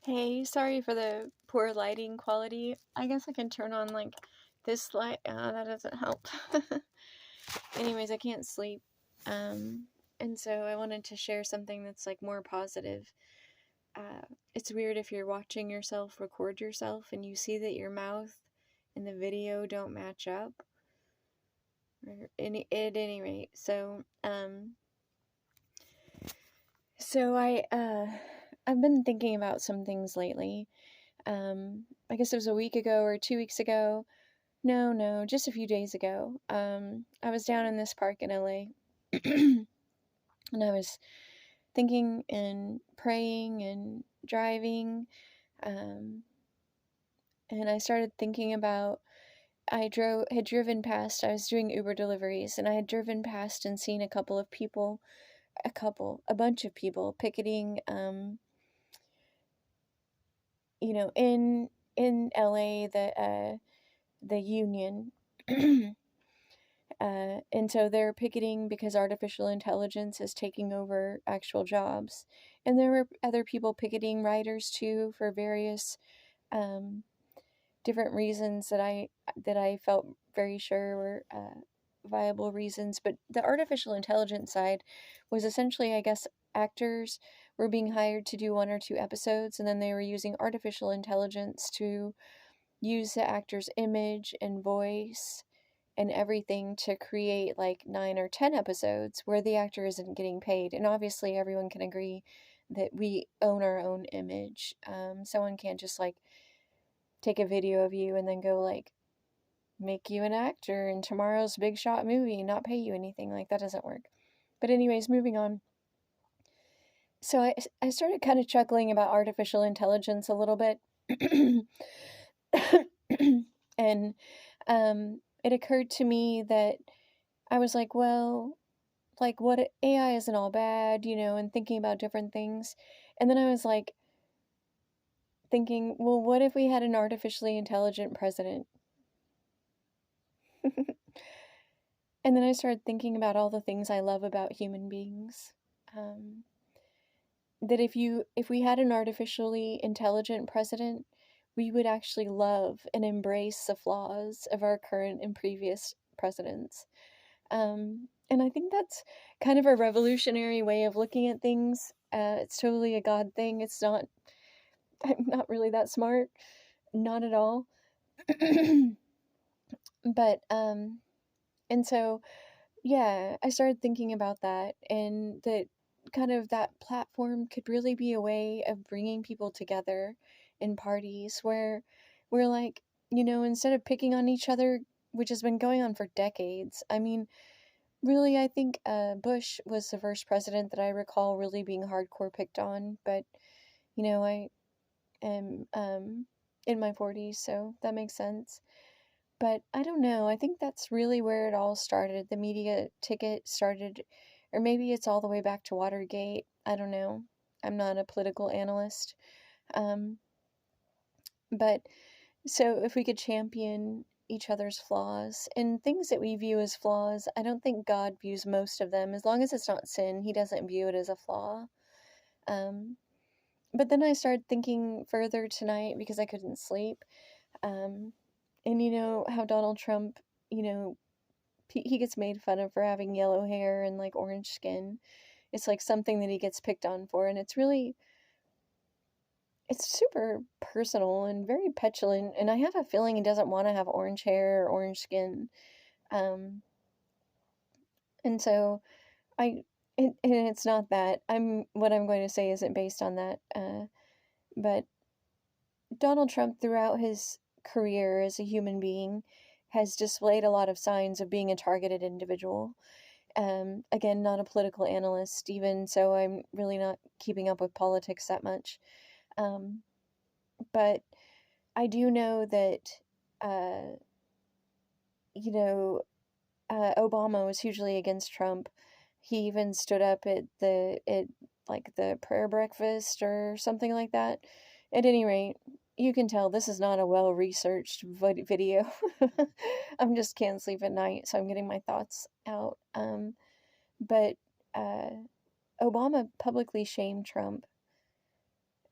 Hey, sorry for the poor lighting quality. I guess I can turn on like this light. That doesn't help. Anyways, I can't sleep. And so I wanted to share something that's like more positive. It's weird if you're watching yourself record yourself and you see that your mouth and the video don't match up. At any rate, I've been thinking about some things lately. I guess it was a week ago or 2 weeks ago. No, just a few days ago. I was down in this park in LA and I was thinking and praying and driving. Um, and I started thinking about had driven past, I was doing Uber deliveries, and I had driven past and seen a bunch of people picketing, in LA, the union. And so they're picketing because artificial intelligence is taking over actual jobs. And there were other people picketing, writers too, for various um, different reasons that I felt very sure were viable reasons. But the artificial intelligence side was essentially, I guess, actors were being hired to do 1 or 2 episodes, and then they were using artificial intelligence to use the actor's image and voice and everything to create like 9 or 10 episodes where the actor isn't getting paid. And obviously, everyone can agree that we own our own image. Someone can't just like take a video of you and then go like make you an actor in tomorrow's big shot movie and not pay you anything. Like that doesn't work. But anyways, moving on. So I started kind of chuckling about artificial intelligence a little bit. And it occurred to me that I was like, well, like what AI isn't all bad, and thinking about different things. And then I was like thinking, well, what if we had an artificially intelligent president? And then I started thinking about all the things I love about human beings. That if we had an artificially intelligent president, we would actually love and embrace the flaws of our current and previous presidents. And I think that's kind of a revolutionary way of looking at things. It's totally a God thing. I'm not really that smart. Not at all. But, and so, yeah, I started thinking about that, and that kind of that platform could really be a way of bringing people together in parties where we're like, instead of picking on each other, which has been going on for decades. I mean, really, I think Bush was the first president that I recall really being hardcore picked on, but, I am in my 40s, so that makes sense. But I don't know. I think that's really where it all started. The media ticket started, or maybe it's all the way back to Watergate. I don't know. I'm not a political analyst. Um, but so if we could champion each other's flaws and things that we view as flaws, I don't think God views most of them. As long as it's not sin, He doesn't view it as a flaw. But then I started thinking further tonight because I couldn't sleep. And you know how Donald Trump, he gets made fun of for having yellow hair and like orange skin. It's like something that he gets picked on for, and it's super personal and very petulant. And I have a feeling he doesn't want to have orange hair or orange skin. And so and it's not that what I'm going to say isn't based on that. But Donald Trump, throughout his career as a human being, has displayed a lot of signs of being a targeted individual. Again, not a political analyst, even so I'm really not keeping up with politics that much. But I do know that, uh, Obama was hugely against Trump. He even stood up at the prayer breakfast or something like that. At any rate, you can tell this is not a well-researched video. I'm just can't sleep at night, so I'm getting my thoughts out. But Obama publicly shamed Trump.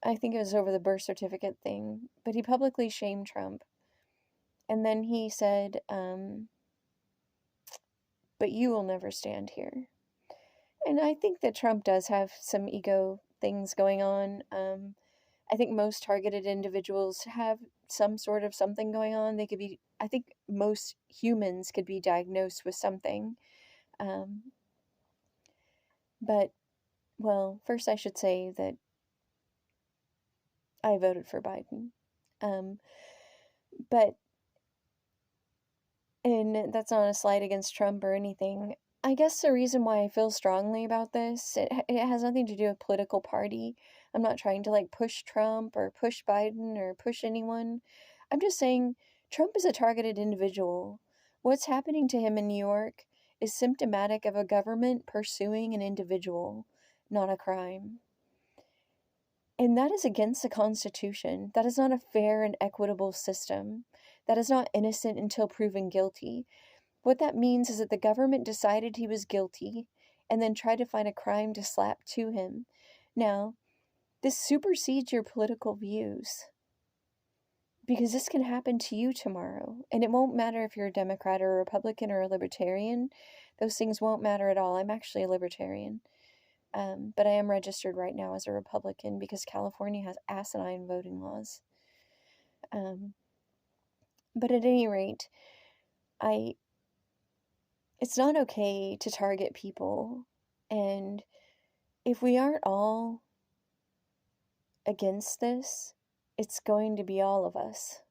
I think it was over the birth certificate thing, but he publicly shamed Trump. And then he said, but you will never stand here. And I think that Trump does have some ego things going on. I think most targeted individuals have some sort of something going on. I think most humans could be diagnosed with something. But, well, first I should say that I voted for Biden. But, and that's not a slight against Trump or anything. I guess the reason why I feel strongly about this, it has nothing to do with political party. I'm not trying to like push Trump or push Biden or push anyone. I'm just saying Trump is a targeted individual. What's happening to him in New York is symptomatic of a government pursuing an individual, not a crime. And that is against the Constitution. That is not a fair and equitable system. That is not innocent until proven guilty. What that means is that the government decided he was guilty and then tried to find a crime to slap to him. Now, this supersedes your political views because this can happen to you tomorrow. And it won't matter if you're a Democrat or a Republican or a Libertarian. Those things won't matter at all. I'm actually a Libertarian. But I am registered right now as a Republican because California has asinine voting laws. But at any rate, it's not okay to target people. And if we aren't all against this, it's going to be all of us.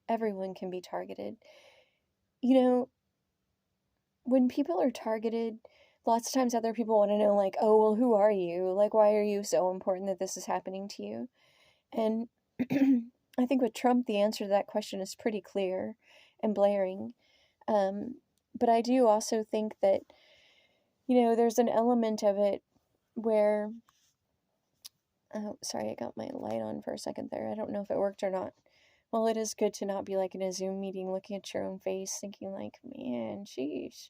Everyone can be targeted. You know, when people are targeted, lots of times other people want to know, like, oh, well, who are you? Like, why are you so important that this is happening to you? And I think with Trump, the answer to that question is pretty clear and blaring. But I do also think that, there's an element of it where, oh, sorry, I got my light on for a second there. I don't know if it worked or not. Well, it is good to not be like in a Zoom meeting looking at your own face thinking like, man, sheesh.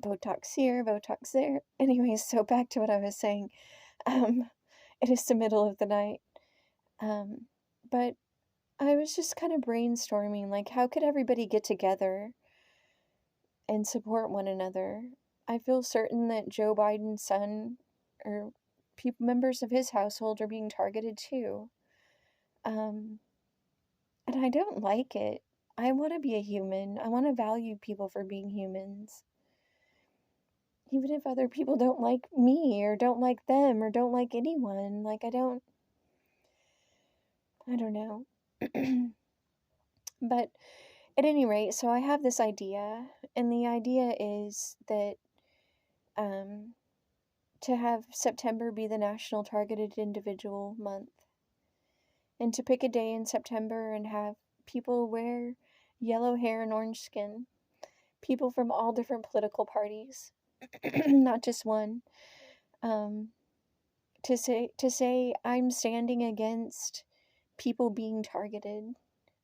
Botox here, Botox there. Anyways, so back to what I was saying. It is the middle of the night. But I was just kind of brainstorming, like, how could everybody get together and support one another? I feel certain that Joe Biden's son or members of his household are being targeted too. And I don't like it. I want to be a human. I want to value people for being humans. Even if other people don't like me or don't like them or don't like anyone. Like, I don't know. But at any rate, so I have this idea, and the idea is that to have September be the National Targeted Individual Month, and to pick a day in September and have people wear yellow hair and orange skin, people from all different political parties, not just one, to say I'm standing against people being targeted.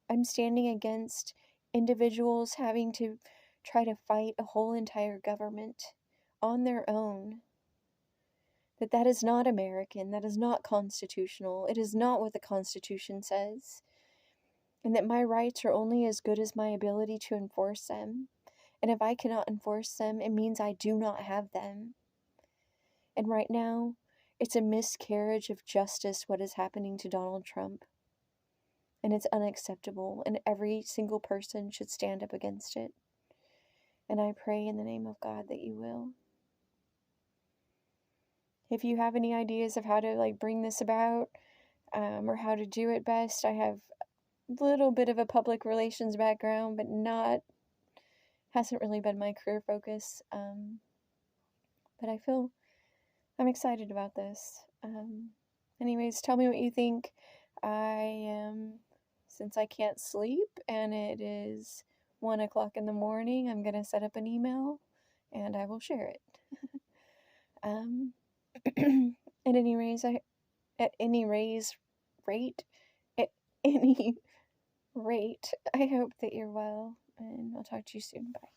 I'm standing against individuals having to try to fight a whole entire government on their own. That is not American. That is not constitutional. It is not what the Constitution says. And that my rights are only as good as my ability to enforce them. And if I cannot enforce them, it means I do not have them. And right now, it's a miscarriage of justice what is happening to Donald Trump. And it's unacceptable, and every single person should stand up against it. And I pray in the name of God that you will. If you have any ideas of how to bring this about, or how to do it best, I have a little bit of a public relations background, but hasn't really been my career focus. But I'm excited about this. Anyways, tell me what you think. Since I can't sleep and it is 1 o'clock in the morning, I'm going to set up an email and I will share it. At any rate, I hope that you're well, and I'll talk to you soon. Bye.